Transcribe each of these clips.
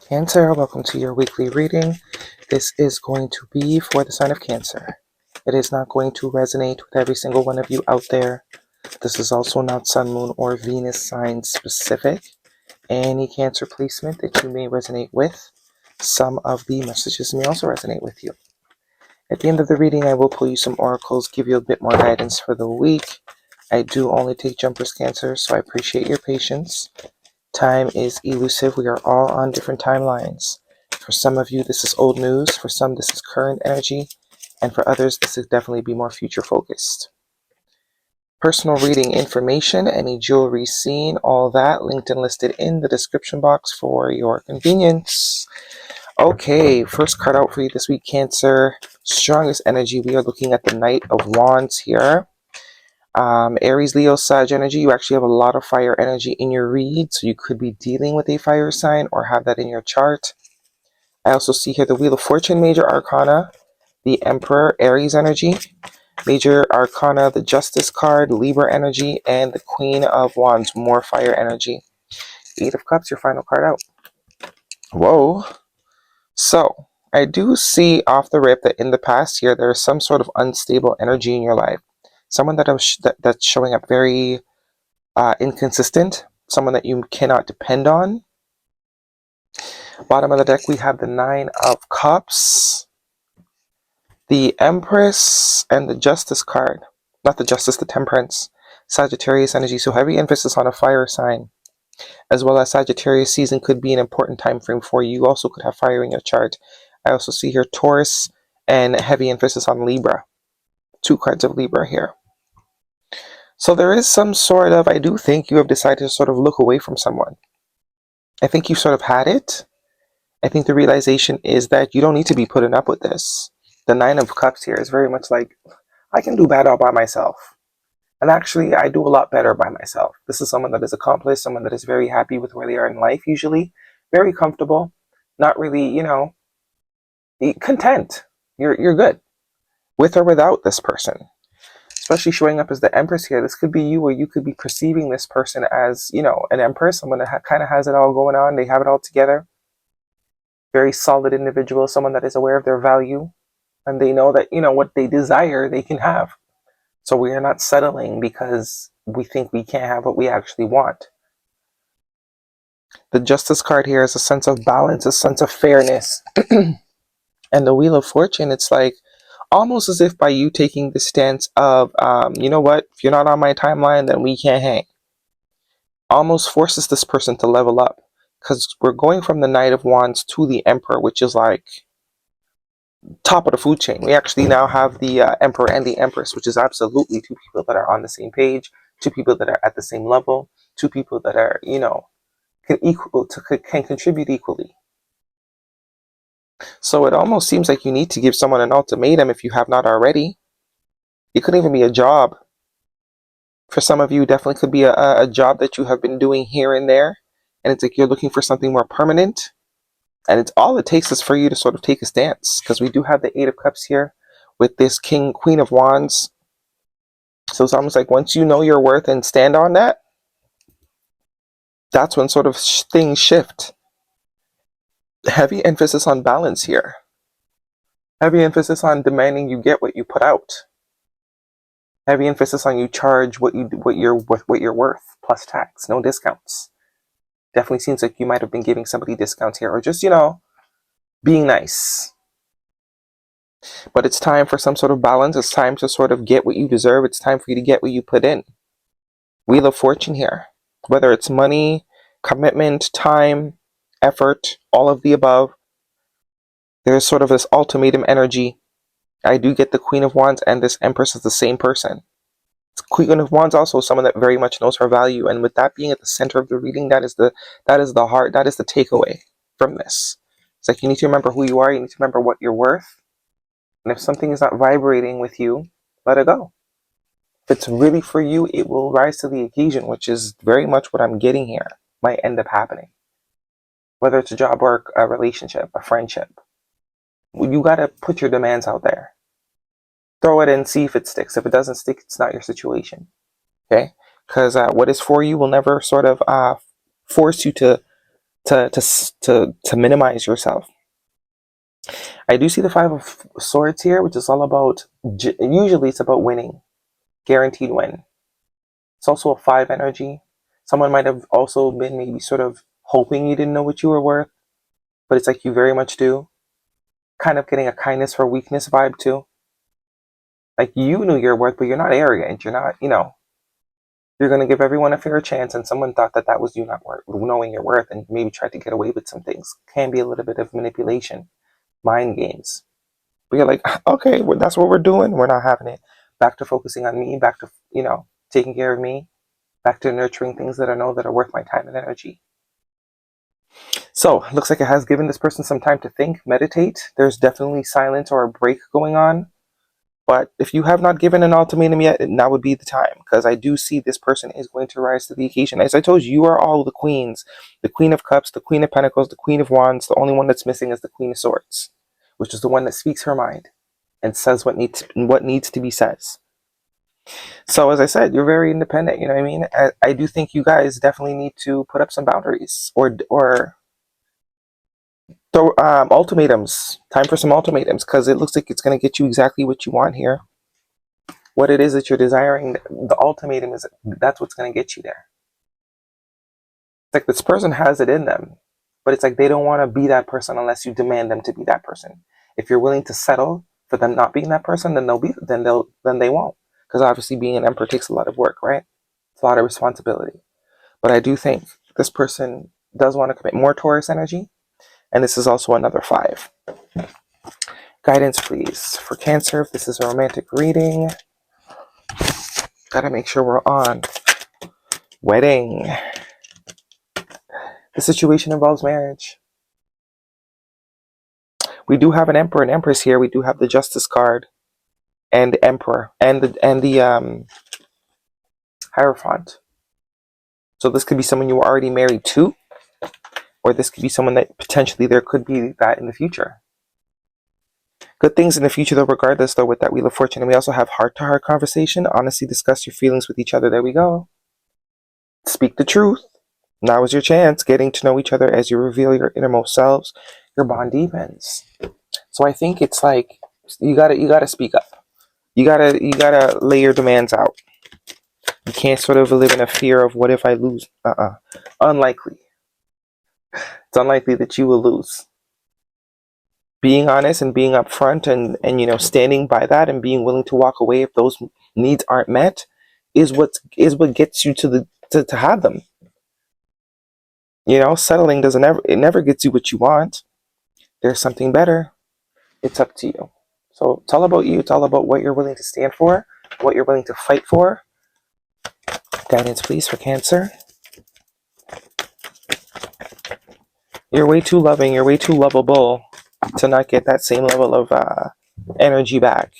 Cancer, welcome to your weekly reading. This is going to be for the sign of Cancer. It is not going to resonate with every single one of you out there. This is also not Sun, Moon, or Venus sign specific. Any Cancer placement that you may resonate with, some of the messages may also resonate with you. At the end of the reading, I will pull you some oracles, give you a bit more guidance for the week. I do only take jumpers, Cancer, so I appreciate your patience. Time is elusive. We are all on different timelines. For some of you, this is old news. For some, this is current energy. And for others, this will definitely be more future focused. Personal reading information, any jewelry seen, all that linked and listed in the description box for your convenience. Okay, first card out for you this week, Cancer. Strongest energy. We are looking at the Knight of Wands here. Aries, Leo, Sag energy. You actually have a lot of fire energy in your read, so you could be dealing with a fire sign or have that in your chart. I also see here the Wheel of Fortune, Major Arcana, the Emperor, Aries energy, Major Arcana, the Justice card, Libra energy, and the Queen of Wands, more fire energy. Eight of Cups, your final card out. Whoa. So, I do see off the rip that in the past here, there is some sort of unstable energy in your life. Someone that's showing up very inconsistent, someone that you cannot depend on. Bottom of the deck, we have the Nine of Cups, the Empress, and the Justice card. Not the Justice, the Temperance. Sagittarius energy, so heavy emphasis on a fire sign. As well as Sagittarius season could be an important time frame for you. You also could have fire in your chart. I also see here Taurus and heavy emphasis on Libra. Two cards of Libra here. So there is some sort of, I do think you have decided to sort of look away from someone. I think you sort of had it. I think the realization is that you don't need to be putting up with this. The Nine of Cups here is very much like, I can do bad all by myself. And actually, I do a lot better by myself. This is someone that is accomplished, someone that is very happy with where they are in life usually. Very comfortable. Not really, content. You're good. With or without this person. Especially showing up as the Empress here. This could be you, or you could be perceiving this person as, an Empress, someone that kind of has it all going on. They have it all together. Very solid individual, someone that is aware of their value. And they know that, what they desire, they can have. So we are not settling because we think we can't have what we actually want. The Justice card here is a sense of balance, a sense of fairness. And the Wheel of Fortune, it's like, almost as if by you taking the stance of, you know what, if you're not on my timeline, then we can't hang. Almost forces this person to level up. Because we're going from the Knight of Wands to the Emperor, which is like top of the food chain. We actually now have the Emperor and the Empress, which is absolutely two people that are on the same page, two people that are at the same level, two people that are, can contribute equally. So it almost seems like you need to give someone an ultimatum if you have not already. It could even be a job. For some of you, definitely could be a job that you have been doing here and there. And it's like you're looking for something more permanent. And it's all it takes is for you to sort of take a stance. Because we do have the Eight of Cups here with this Queen of Wands. So it's almost like once you know your worth and stand on that, that's when sort of things shift. Heavy emphasis on balance here. Heavy emphasis on demanding you get what you put out. Heavy emphasis on you charge what you're worth plus tax, no discounts. Definitely seems like you might have been giving somebody discounts here, or just being nice. But it's time for some sort of balance. It's time to sort of get what you deserve. It's time for you to get what you put in. Wheel of Fortune here. Whether it's money, commitment, time, effort, all of the above. There's sort of this ultimatum energy. I do get the Queen of Wands and this Empress is the same person. Queen of Wands also someone that very much knows her value. And with that being at the center of the reading, that is the heart, that is the takeaway from this. It's like you need to remember who you are. You need to remember what you're worth. And if something is not vibrating with you, let it go. If it's really for you, it will rise to the occasion, which is very much what I'm getting here. Might end up happening. Whether it's a job or a relationship, a friendship. You got to put your demands out there. Throw it in, see if it sticks. If it doesn't stick, it's not your situation. Okay? Because what is for you will never sort of force you to to minimize yourself. I do see the Five of Swords here, which is all about, usually it's about winning, guaranteed win. It's also a 5 energy. Someone might have also been maybe sort of hoping you didn't know what you were worth, but it's like you very much do. Kind of getting a kindness for weakness vibe too. Like you knew your worth, but you're not arrogant. You're not, you're going to give everyone a fair chance, and someone thought that that was you not knowing your worth and maybe tried to get away with some things. Can be a little bit of manipulation, mind games. But you're like, okay, well, that's what we're doing. We're not having it. Back to focusing on me, back to, taking care of me, back to nurturing things that I know that are worth my time and energy. So, looks like it has given this person some time to think, meditate. There's definitely silence or a break going on. But if you have not given an ultimatum yet, now would be the time, because I do see this person is going to rise to the occasion. As I told you, you are all the queens. The Queen of Cups, the Queen of Pentacles, the Queen of Wands. The only one that's missing is the Queen of Swords, which is the one that speaks her mind and says what needs to be said. So as I said, you're very independent. You know what I mean? I do think you guys definitely need to put up some boundaries or throw ultimatums. Time for some ultimatums, because it looks like it's going to get you exactly what you want here. What it is that you're desiring, the ultimatum that's what's going to get you there. It's like this person has it in them, but it's like they don't want to be that person unless you demand them to be that person. If you're willing to settle for them not being that person, then they won't. Because obviously being an emperor takes a lot of work, right? It's a lot of responsibility. But I do think this person does want to commit more Taurus energy. And this is also another 5. Guidance, please, for Cancer. If this is a romantic reading, gotta make sure we're on. Wedding. The situation involves marriage. We do have an Emperor and Empress here. We do have the Justice card and Emperor and the Hierophant. So this could be someone you were already married to, or this could be someone that potentially there could be that in the future. Good things in the future, though, regardless, though, with that Wheel of Fortune. And we also have heart-to-heart conversation. Honestly, discuss your feelings with each other. There we go. Speak the truth. Now is your chance. Getting to know each other as you reveal your innermost selves. Your bond deepens. So I think it's like you gotta speak up. You gotta lay your demands out. You can't sort of live in a fear of what if I lose. Unlikely. It's unlikely that you will lose. Being honest and being upfront and standing by that and being willing to walk away if those needs aren't met is what gets you to have them. Settling never gets you what you want. There's something better. It's up to you. So it's all about you. It's all about what you're willing to stand for, what you're willing to fight for. Guidance, please, for Cancer. You're way too loving. You're way too lovable to not get that same level of energy back.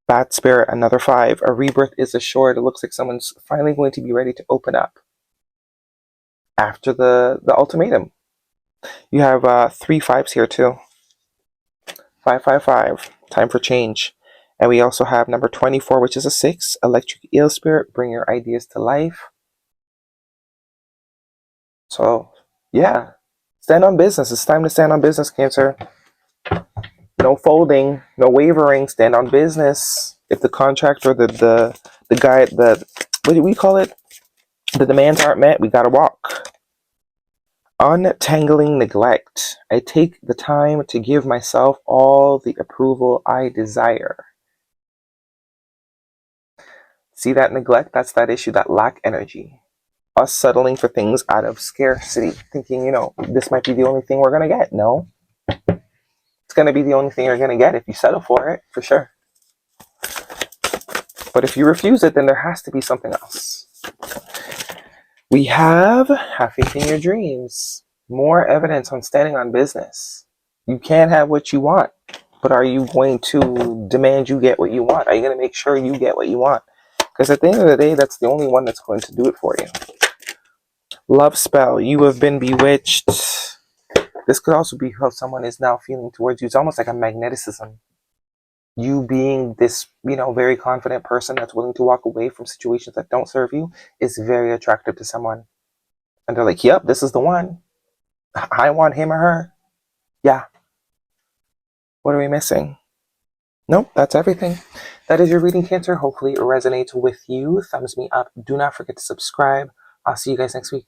Bad Spirit, another 5. A rebirth is assured. It looks like someone's finally going to be ready to open up after the ultimatum. You have 3 5s here too. 555. Time for change. And we also have number 24, which is a 6. Electric Eel Spirit. Bring your ideas to life. So, yeah. Stand on business. It's time to stand on business, Cancer. No folding. No wavering. Stand on business. If the contract or the guy, what do we call it? The demands aren't met, we gotta walk. Untangling neglect. I take the time to give myself all the approval I desire. See that neglect? That's that issue, that lack energy. Us settling for things out of scarcity, thinking, this might be the only thing we're going to get. No. It's going to be the only thing you're going to get if you settle for it, for sure. But if you refuse it, then there has to be something else. We have faith in your dreams. More evidence on standing on business. You can have what you want, but are you going to demand you get what you want? Are you going to make sure you get what you want? Because at the end of the day, that's the only one that's going to do it for you. Love spell. You have been bewitched. This could also be how someone is now feeling towards you. It's almost like a magneticism. You being this, very confident person that's willing to walk away from situations that don't serve you is very attractive to someone. And they're like, yep, this is the one. I want him or her. Yeah. What are we missing? Nope, that's everything. That is your reading, Cancer. Hopefully it resonates with you. Thumbs me up. Do not forget to subscribe. I'll see you guys next week.